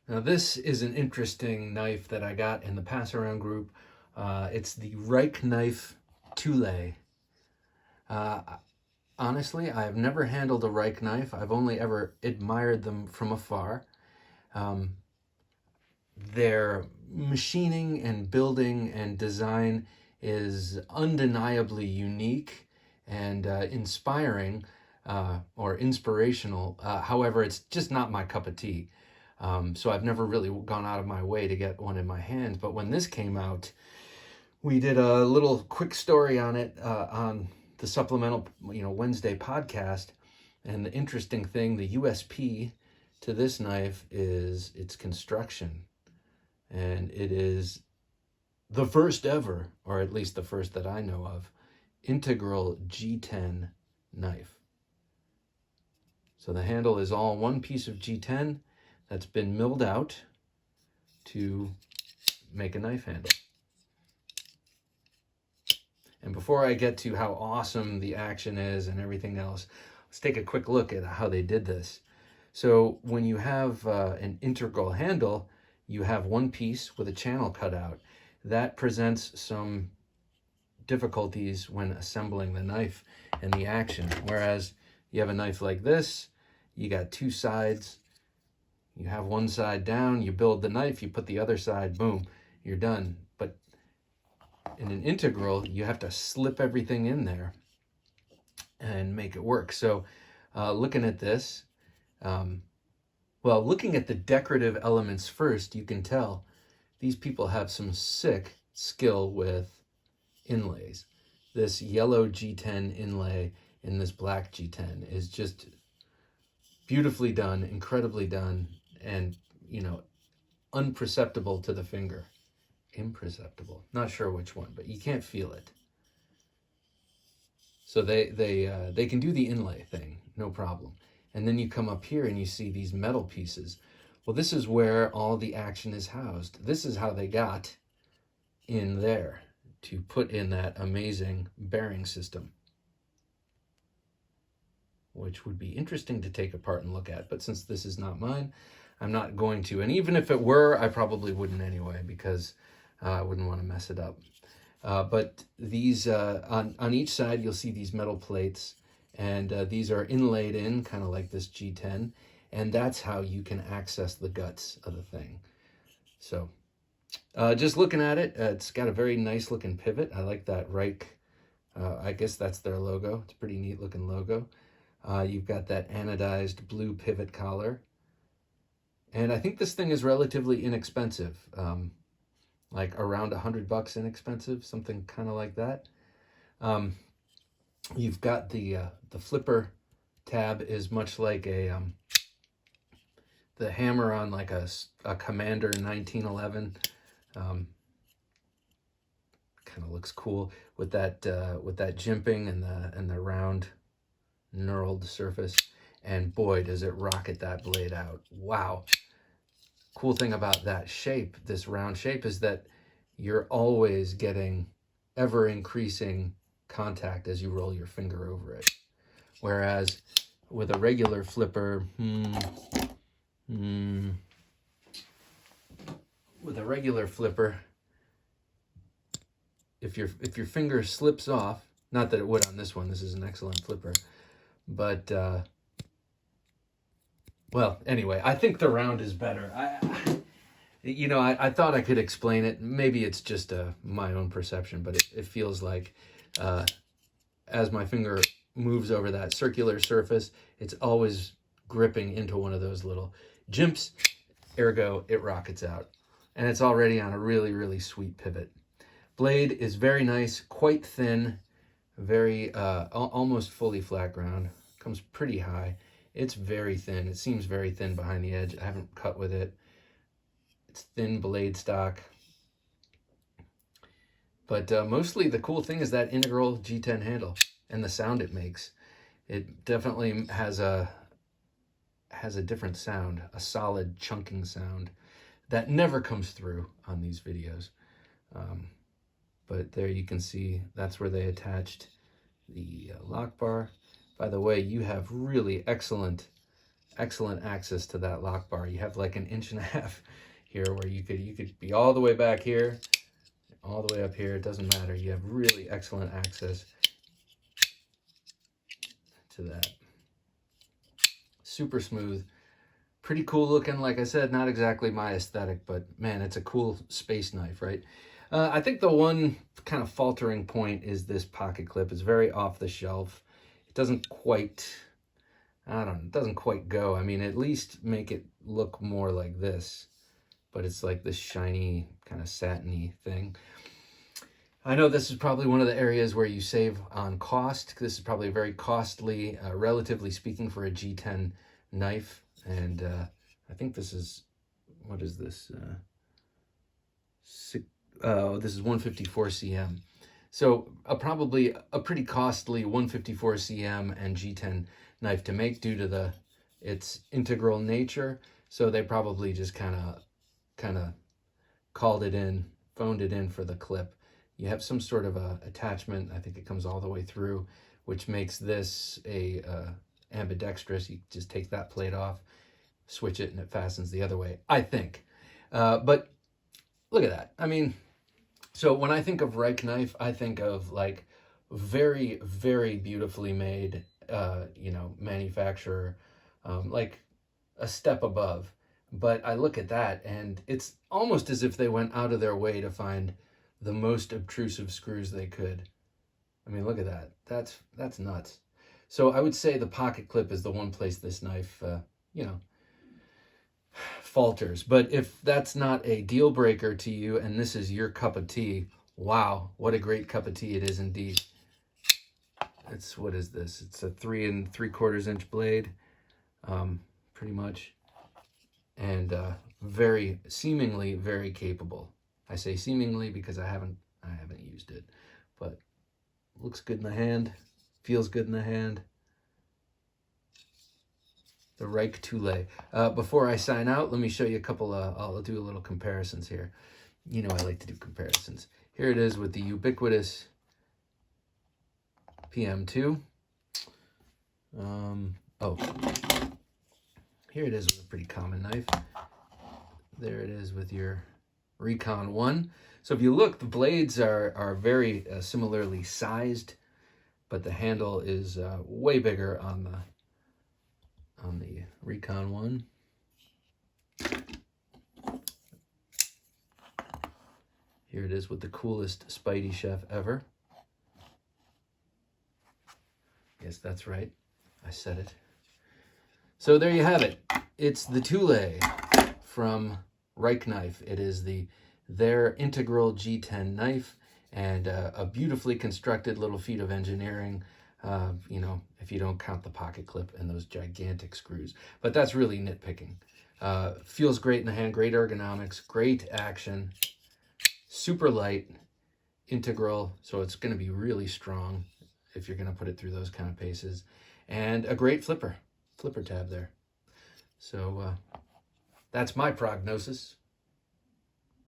Now this is an interesting knife that I got in the pass around group. It's the Rike Knife Tulay. Honestly, I've never handled a Rike knife. I've only ever admired them from afar. Their machining and building and design is undeniably unique and inspiring or inspirational. However, it's just not my cup of tea. So I've never really gone out of my way to get one in my hands. But when this came out, we did a little quick story on it on the supplemental, Wednesday podcast. And the interesting thing, the USP to this knife is its construction. And it is the first ever, or at least the first that I know of, integral G10 knife. So the handle is all one piece of G10 that's been milled out to make a knife handle. And before I get to how awesome the action is and everything else, let's take a quick look at how they did this. So when you have an integral handle, you have one piece with a channel cut out. That presents some difficulties when assembling the knife and the action. Whereas you have a knife like this, you got two sides. You have one side down, you build the knife, you put the other side, boom, you're done. But in an integral, you have to slip everything in there and make it work. So looking at this, looking at the decorative elements first, you can tell these people have some sick skill with inlays. This yellow G10 inlay in this black G10 is just beautifully done, incredibly done, and, unperceptible to the finger. Imperceptible. Not sure which one, but you can't feel it. So they can do the inlay thing, no problem. And then you come up here and you see these metal pieces. Well, this is where all the action is housed. This is how they got in there to put in that amazing bearing system, which would be interesting to take apart and look at. But since this is not mine, I'm not going to. And even if it were, I probably wouldn't anyway, because I wouldn't want to mess it up. But these, on each side, you'll see these metal plates. And these are inlaid in, kind of like this G10. And that's how you can access the guts of the thing. So just looking at it, it's got a very nice looking pivot. I like that Rike. I guess that's their logo. It's a pretty neat looking logo. You've got that anodized blue pivot collar. And I think this thing is relatively inexpensive. Like around $100 inexpensive, something kind of like that. You've got the flipper tab is much like the hammer on like a Commander 1911. Kind of looks cool with that jimping and the round knurled surface. And boy, does it rocket that blade out. Wow. Cool thing about that shape, this round shape, is that you're always getting ever increasing contact as you roll your finger over it. Whereas with a regular flipper, with a regular flipper, if your finger slips off, not that it would on this one, this is an excellent flipper, but well, anyway, I think the round is better. I thought I could explain it. Maybe it's just my own perception, but it feels like as my finger moves over that circular surface, it's always gripping into one of those little jimps, ergo it rockets out. And it's already on a really, really sweet pivot. Blade is very nice, quite thin, very almost fully flat ground, comes pretty high. It's very thin. It seems very thin behind the edge. I haven't cut with it. It's thin blade stock. But mostly the cool thing is that integral G10 handle and the sound it makes. It definitely has a different sound, a solid chunking sound that never comes through on these videos. But there you can see that's where they attached the lock bar. By the way, you have really excellent excellent access to that lock bar. You have like an inch and a half here where you could be all the way back here, all the way up here. It doesn't matter. You have really excellent access to that. Super smooth. Pretty cool looking. Like I said, not exactly my aesthetic, but man, it's a cool space knife, right? I think the one kind of faltering point is this pocket clip. It's very off the shelf. It doesn't quite, I don't know, it doesn't quite go. I mean, at least make it look more like this, but it's like this shiny, kind of satiny thing. I know this is probably one of the areas where you save on cost. This is probably very costly, relatively speaking, for a G10 knife. And I think this is, what is this? This is 154 cm. So probably a pretty costly 154 cm and G10 knife to make due to its integral nature. So they probably just kind of called it in, phoned it in for the clip. You have some sort of a attachment. I think it comes all the way through, which makes this a ambidextrous. You just take that plate off, switch it, and it fastens the other way, I think. But look at that. I mean, so when I think of Rike knife, I think of like very, very beautifully made, you know, manufacturer, like a step above. But I look at that and it's almost as if they went out of their way to find the most obtrusive screws they could. I mean, look at that. That's nuts. So I would say the pocket clip is the one place this knife, you know, falters. But if that's not a deal breaker to you and this is your cup of tea, wow, what a great cup of tea it is indeed. It's, what is this? It's a 3 3/4 inch blade, pretty much, and seemingly very capable. I say seemingly because I haven't used it, but looks good in the hand, feels good in the hand. The Rike Tulay. Before I sign out, let me show you a couple. I'll do a little comparisons here. You know I like to do comparisons. Here it is with the ubiquitous PM2. Oh, here it is with a pretty common knife. There it is with your Recon 1. So if you look, the blades are very similarly sized, but the handle is way bigger on the Recon 1. Here it is with the coolest Spidey chef ever. Yes, that's right. I said it. So there you have it. It's the Tulay from Rike Knife. It is their integral G10 knife, and a beautifully constructed little feat of engineering, you know, if you don't count the pocket clip and those gigantic screws. But that's really nitpicking. Feels great in the hand, great ergonomics, great action, super light, integral, so it's going to be really strong if you're going to put it through those kind of paces, and a great flipper tab there. So that's my prognosis.